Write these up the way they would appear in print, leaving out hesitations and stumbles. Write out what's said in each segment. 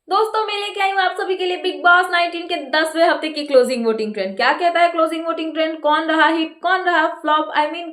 दोस्तों मैं लेके आई हूँ आप सभी के लिए बिग बॉस 19 के 10वें हफ्ते की क्लोजिंग वोटिंग ट्रेंड। क्या कहता है क्लोजिंग वोटिंग ट्रेंड? कौन रहा हिट, कौन रहा फ्लॉप,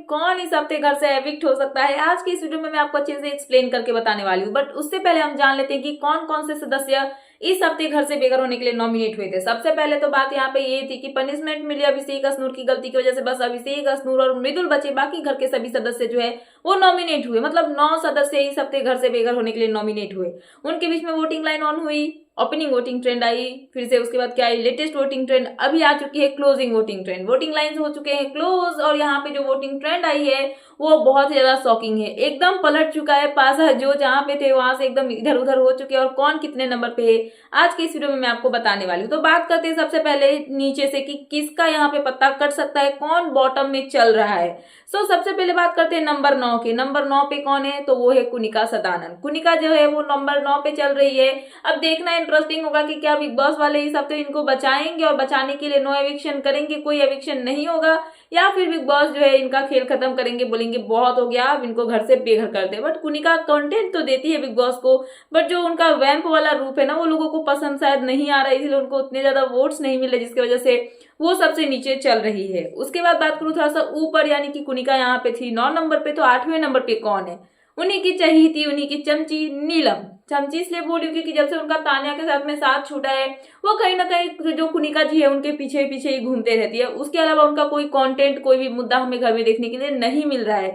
कौन इस हफ्ते घर से एविक्ट हो सकता है? आज की इस वीडियो में मैं आपको अच्छे से एक्सप्लेन करके बताने वाली हूँ। बट उससे पहले हम जान लेते हैं कि कौन कौन से सदस्य इस हफ्ते घर से बेघर होने के लिए नॉमिनेट हुए थे। सबसे पहले तो बात यहाँ पे ये थी कि पनिशमेंट मिली अभिषेक अश्नूर की गलती की वजह से। बस अभिषेक अश्नूर और मृदुल बचे, बाकी घर के सभी सदस्य जो है वो नॉमिनेट हुए। मतलब 9 सदस्य इस हफ्ते घर से बेघर होने के लिए नॉमिनेट हुए। उनके बीच में वोटिंग लाइन ऑन हुई, ओपनिंग वोटिंग ट्रेंड आई, फिर से उसके बाद क्या आई, लेटेस्ट वोटिंग ट्रेंड, अभी आ चुकी है closing voting trend. Voting lines हो चुके हैं क्लोज और यहाँ पे जो वोटिंग ट्रेंड आई है वो बहुत ही ज्यादा शॉकिंग है। एकदम पलट चुका है पासा, जो जहां पे थे वहां से एकदम इधर उधर हो चुके हैं। और कौन कितने नंबर पे है आज की इस वीडियो में मैं आपको बताने वाली हूँ। तो बात करते हैं सबसे पहले नीचे से कि किसका यहाँ पे पत्ता कट सकता है, कौन बॉटम में चल रहा है। सबसे पहले बात करते हैं नंबर 9 की। नंबर 9 पे कौन है? तो वो है कुनिका सदानंद। कुनिका जो है वो नंबर 9 पे चल रही है। अब देखना इंटरेस्टिंग होगा कि क्या बिग बॉस वाले इस हफ्ते इनको बचाएंगे और बचाने के लिए नो एविक्शन करेंगे, कोई एविक्शन नहीं होगा, या फिर बिग बॉस जो है इनका खेल खत्म करेंगे, बोलेंगे बहुत हो गया अब इनको घर से बेघर कर दे। बट कुनिका कंटेंट तो देती है बिग बॉस को, बट जो उनका वैम्प वाला रूप है ना वो लोगों को पसंद शायद नहीं आ रहा है, इसलिए उनको उतने ज्यादा वोट्स नहीं मिले, जिसकी वजह से वो सबसे नीचे चल रही है। उसके बाद बात करूं थोड़ा सा ऊपर, यानी कि कुनिका यहाँ पे थी 9 नंबर पे, तो 8वें नंबर पे कौन है? उन्हीं की चहीती, उन्हीं की चमची नीलम। चमची इसलिए बोली क्योंकि जब से उनका तान्या के साथ में साथ छूटा है वो कहीं ना कहीं जो कुनिका जी है उनके पीछे पीछे ही घूमते रहती है। उसके अलावा उनका कोई कंटेंट, कोई भी मुद्दा हमें घर में देखने के लिए नहीं मिल रहा है।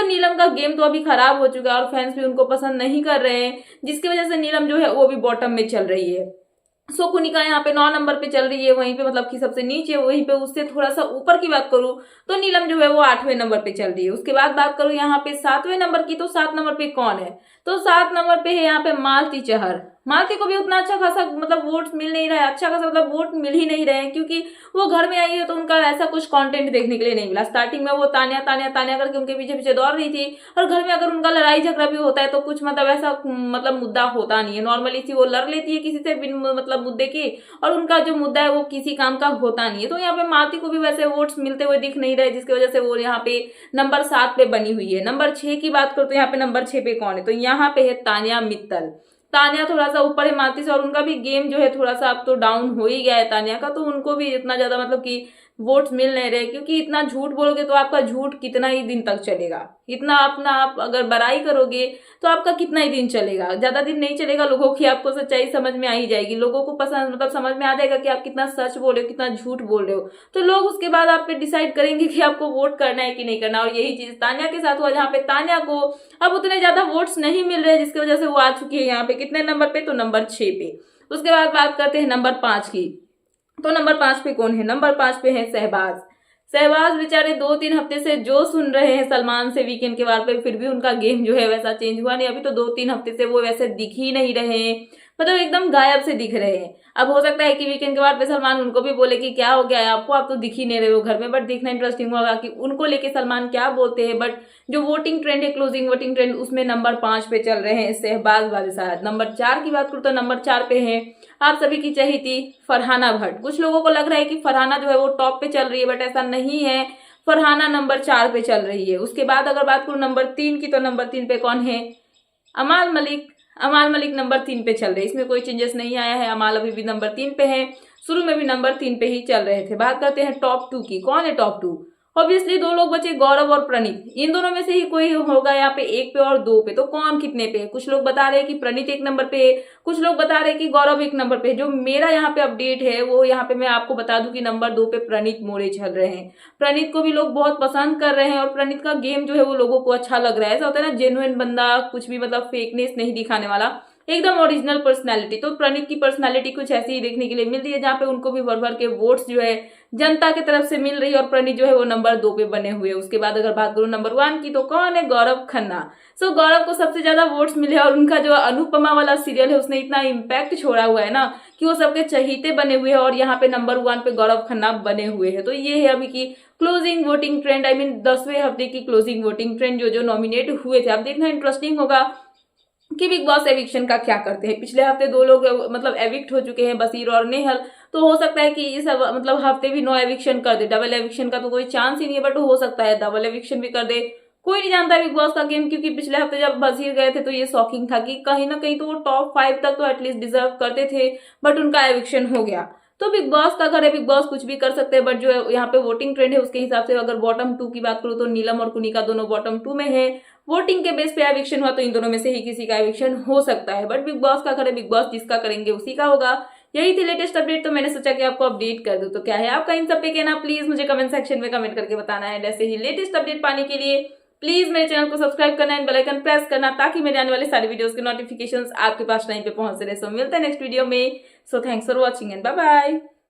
नीलम का गेम तो अभी खराब हो चुका है और फैंस भी उनको पसंद नहीं कर रहे हैं, जिसकी वजह से नीलम जो है वो भी बॉटम में चल रही है। कुनिका यहाँ पे 9 नंबर पे चल रही है, वहीं पे मतलब कि सबसे नीचे, वहीं पे उससे थोड़ा सा ऊपर की बात करूं तो नीलम जो है वो 8वें नंबर पे चल रही है। उसके बाद बात करूं यहाँ पे 7वें नंबर की, तो 7 नंबर पे कौन है? तो 7 नंबर पे है यहाँ पे मालती चहर। मालती को भी उतना अच्छा खासा मतलब वोट मिल नहीं रहा है, अच्छा खासा मतलब वोट मिल ही नहीं रहे हैं, क्योंकि वो घर में आई है तो उनका ऐसा कुछ कंटेंट देखने के लिए नहीं मिला। स्टार्टिंग में वो तान्या तान्या तान्या करके उनके पीछे पीछे दौड़ रही थी, और घर में अगर उनका लड़ाई झगड़ा भी होता है तो कुछ मतलब ऐसा मतलब मुद्दा होता नहीं है। नॉर्मली सी वो लड़ लेती है किसी से बिन मतलब मुद्दे की, और उनका जो मुद्दा है वो किसी काम का होता नहीं है। तो यहाँ पे मालती को भी वैसे वोट्स मिलते हुए दिख नहीं रहे, जिसकी वजह से वो यहाँ पे नंबर 7 पे बनी हुई है। नंबर 6 की बात करो तो यहाँ पे नंबर 6 पे कौन है? तो यहाँ पे है तान्या मित्तल। तान्या थोड़ा सा ऊपर है मालती से, और उनका भी गेम जो है थोड़ा सा अब तो डाउन हो ही गया है तान्या का, तो उनको भी इतना ज्यादा मतलब कि वोट्स मिल नहीं रहे, क्योंकि इतना झूठ बोलोगे तो आपका झूठ कितना ही दिन तक चलेगा। इतना अपना आप अगर बड़ाई करोगे तो आपका कितना ही दिन चलेगा, ज्यादा दिन नहीं चलेगा। लोगों की आपको सच्चाई समझ में आ ही जाएगी, लोगों को पसंद मतलब समझ में आ जाएगा कि आप कितना सच बोल रहे हो, कितना झूठ बोल रहे हो। तो लोग उसके बाद आप पे डिसाइड करेंगे कि आपको वोट करना है कि नहीं करना। और यही चीज तान्या के साथ हुआ, जहाँ पे तान्या को अब उतने ज्यादा वोट्स नहीं मिल रहे, जिसकी वजह से वो आ चुकी है यहाँ पे कितने नंबर पे? तो नंबर 6 पे। उसके बाद बात करते हैं नंबर 5 की। तो नंबर 5 पे कौन है? नंबर 5 पे है सहबाज। सहबाज बेचारे 2-3 हफ्ते से जो सुन रहे हैं सलमान से वीकेंड के बार पे, फिर भी उनका गेम जो है वैसा चेंज हुआ नहीं। अभी तो 2-3 हफ्ते से वो वैसे दिख ही नहीं रहे हैं, मतलब एकदम गायब से दिख रहे हैं। अब हो सकता है कि वीकेंड के बाद पे सलमान उनको भी बोले कि क्या हो गया है आपको, आप तो दिख ही नहीं रहे हो घर में। बट देखना इंटरेस्टिंग होगा कि उनको लेके सलमान क्या बोलते हैं। बट जो वोटिंग ट्रेंड है, क्लोजिंग वोटिंग ट्रेंड, उसमें नंबर 5 पे चल रहे हैं सहबाज वाले साहब। नंबर 4 की बात करूँ तो नंबर 4 पे है आप सभी की चहेती फरहाना भट्ट। कुछ लोगों को लग रहा है कि फरहाना जो है वो टॉप पे चल रही है, बट ऐसा नहीं है। फरहाना नंबर 4 पे चल रही है। उसके बाद अगर बात करूं नंबर 3 की, तो नंबर 3 पे कौन है? अमाल मलिक। अमाल मलिक नंबर 3 पे चल रहे हैं, इसमें कोई चेंजेस नहीं आया है। अमाल अभी भी नंबर 3 पे है, शुरू में भी नंबर 3 पे ही चल रहे थे। बात करते हैं टॉप 2 की। कौन है टॉप 2? ऑब्वियसली 2 लोग बचे, गौरव और प्रणीत। इन दोनों में से ही कोई होगा यहाँ पे 1 पे और 2 पे। तो कौन कितने पे? कुछ लोग बता रहे हैं कि प्रणीत 1 नंबर पे है, कुछ लोग बता रहे हैं कि गौरव 1 नंबर पे है। जो मेरा यहाँ पे अपडेट है वो यहाँ पे मैं आपको बता दूं कि नंबर 2 पे प्रणीत मोरे चल रहे हैं। प्रणीत को भी लोग बहुत पसंद कर रहे हैं, और प्रणीत का गेम जो है वो लोगों को अच्छा लग रहा है। ऐसा होता है ना, जेन्युइन बंदा, कुछ भी मतलब फेकनेस नहीं दिखाने वाला, एकदम ओरिजिनल पर्सनालिटी। तो प्रणीत की पर्सनालिटी कुछ ऐसी ही देखने के लिए मिल रही है, जहाँ पे उनको भी भर भर के वोट्स जो है जनता की तरफ से मिल रही है, और प्रणीत जो है वो नंबर 2 पे बने हुए। उसके बाद अगर बात करूं नंबर 1 की, तो कौन है? गौरव खन्ना। गौरव को सबसे ज्यादा वोट्स मिले, और उनका जो अनुपमा वाला सीरियल है उसने इतना इम्पैक्ट छोड़ा हुआ है ना कि वो सबके चहीते बने हुए हैं, और यहाँ पे नंबर 1 पे गौरव खन्ना बने हुए हैं। तो ये है अभी की क्लोजिंग वोटिंग ट्रेंड, 10वें हफ्ते की क्लोजिंग वोटिंग ट्रेंड जो जो नॉमिनेट हुए थे। अब देखना इंटरेस्टिंग होगा कि बिग बॉस एविक्शन का क्या करते हैं। पिछले हफ्ते 2 लोग मतलब एविक्ट हो चुके हैं, बसीर और नेहल। तो हो सकता है कि इस मतलब हफ्ते भी नो एविक्शन कर दे। डबल एविक्शन का तो कोई चांस ही नहीं है, बट हो सकता है डबल एविक्शन भी कर दे। कोई नहीं जानता बिग बॉस का गेम, क्योंकि पिछले हफ्ते जब बजीर गए थे तो ये शॉकिंग था कि कहीं ना कहीं तो वो टॉप 5 तक तो एटलीस्ट डिजर्व करते थे, बट उनका एविक्शन हो गया। तो बिग बॉस का घर है, बिग बॉस कुछ भी कर सकते हैं, बट जो यहाँ पे वोटिंग ट्रेंड है उसके हिसाब से अगर बॉटम 2 की बात करूँ तो नीलम और कुनिका दोनों बॉटम 2 में है। वोटिंग के बेस पे एविक्शन हुआ तो इन दोनों में से ही किसी का एविक्शन हो सकता है, बट बिग बॉस का घर है, बिग बॉस जिसका करेंगे उसी का होगा। यही थी लेटेस्ट अपडेट, तो मैंने सोचा कि आपको अपडेट कर दूं। तो क्या है आपका इन सब पे कहना, प्लीज मुझे कमेंट सेक्शन में कमेंट करके बताना है। ऐसे ही लेटेस्ट अपडेट पाने के लिए प्लीज मेरे चैनल को सब्सक्राइब करना एंड बेल आइकन प्रेस करना, ताकि मेरे आने वाले सारे वीडियोस के नोटिफिकेशंस आपके पास टाइम पे पहुंच रहे। सो मिलते हैं नेक्स्ट वीडियो में। So thanks for watching and bye bye.